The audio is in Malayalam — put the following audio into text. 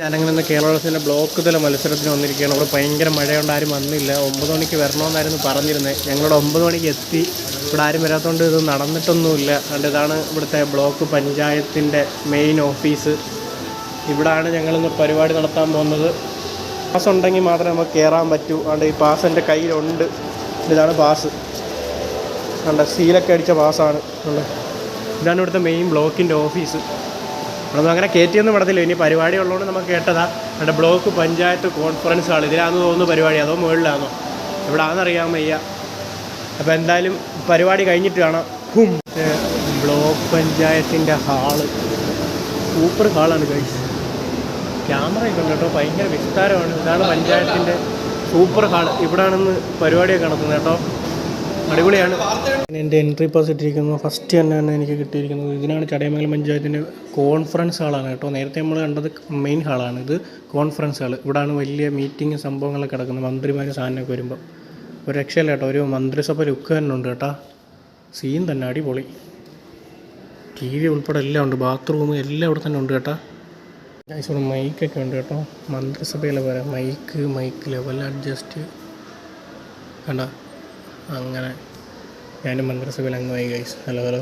ഞാനങ്ങനെ കേരളത്തിൻ്റെ ബ്ലോക്ക് തല മത്സരത്തിന് വന്നിരിക്കുകയാണ്. അവിടെ ഭയങ്കര മഴയുണ്ട്, ആരും വന്നില്ല. 9 മണിക്ക് വരണമെന്നായിരുന്നു പറഞ്ഞിരുന്നത്. ഞങ്ങളുടെ 9 മണിക്ക് എത്തി. ഇവിടെ ആരും വരാത്തതുകൊണ്ട് ഇത് നടന്നിട്ടൊന്നുമില്ല. അതുകൊണ്ട് ഇതാണ് ഇവിടുത്തെ ബ്ലോക്ക് പഞ്ചായത്തിൻ്റെ മെയിൻ ഓഫീസ്. ഇവിടാണ് ഞങ്ങളിന്ന് പരിപാടി നടത്താൻ പോകുന്നത്. പാസ് ഉണ്ടെങ്കിൽ മാത്രമേ നമുക്ക് കയറാൻ പറ്റൂ. അതുകൊണ്ട് ഈ പാസ് എൻ്റെ കയ്യിലുണ്ട്. ഇതാണ് പാസ്. അതുകൊണ്ട് സീലൊക്കെ അടിച്ച പാസ്സാണ്. ഇതാണ് ഇവിടുത്തെ മെയിൻ ബ്ലോക്കിൻ്റെ ഓഫീസ്. നമ്മളൊന്നും അങ്ങനെ കയറ്റിയൊന്നും വിടത്തില്ല. ഇനി പരിപാടി ഉള്ളതുകൊണ്ട് നമുക്ക് കേട്ടതാ. അവിടെ ബ്ലോക്ക് പഞ്ചായത്ത് കോൺഫറൻസ് ഹാൾ. ഇതിലാണെന്ന് തോന്നുന്നു പരിപാടി, അതോ മുകളിലാണോ ഇവിടെ ആണെന്നറിയാൻ വയ്യ. അപ്പോൾ എന്തായാലും പരിപാടി കഴിഞ്ഞിട്ട് കാണാം. ബ്ലോക്ക് പഞ്ചായത്തിൻ്റെ ഹാള് സൂപ്പർ ഹാളാണ് കഴിച്ചത്. ക്യാമറയൊക്കെ ഉണ്ട് കേട്ടോ, ഭയങ്കര വിസ്താരമാണ്. ഇതാണ് പഞ്ചായത്തിൻ്റെ സൂപ്പർ ഹാൾ. ഇവിടാണെന്ന് പരിപാടിയൊക്കെ നടത്തുന്നത് കേട്ടോ, അടിപൊളിയാണ്. എൻ്റെ എൻട്രി പാസ് ഇട്ടിരിക്കുന്നു. ഫസ്റ്റ് തന്നെയാണ് എനിക്ക് കിട്ടിയിരിക്കുന്നത്. ഇതിനാണ് ചടയമംഗലം പഞ്ചായത്തിൻ്റെ കോൺഫറൻസ് ഹാളാണ് കേട്ടോ. നേരത്തെ നമ്മൾ കണ്ടത് മെയിൻ ഹാളാണ്, ഇത് കോൺഫറൻസ് ഹാൾ. ഇവിടെയാണ് വലിയ മീറ്റിംഗ് സംഭവങ്ങളൊക്കെ കിടക്കുന്നത്. മന്ത്രിമാർ സാധനമൊക്കെ വരുമ്പോൾ ഒരു രക്ഷയില്ല കേട്ടോ. ഒരു മന്ത്രിസഭ ലുക്ക് തന്നെ ഉണ്ട് കേട്ടോ. സീൻ തന്നെ അടിപൊളി. TV ഉൾപ്പെടെ എല്ലാം ഉണ്ട്. ബാത്റൂം എല്ലാം ഇവിടെ തന്നെ ഉണ്ട് കേട്ടോ. ഇവിടെ മൈക്കൊക്കെ ഉണ്ട് കേട്ടോ. മന്ത്രിസഭയിലെ പോലെ മൈക്ക് ലെവൽ അഡ്ജസ്റ്റ് കണ്ട. അങ്ങനെ ഞാനും മന്ത്രിസഭയിൽ അംഗമായി ഗൈസ്. ഹലോ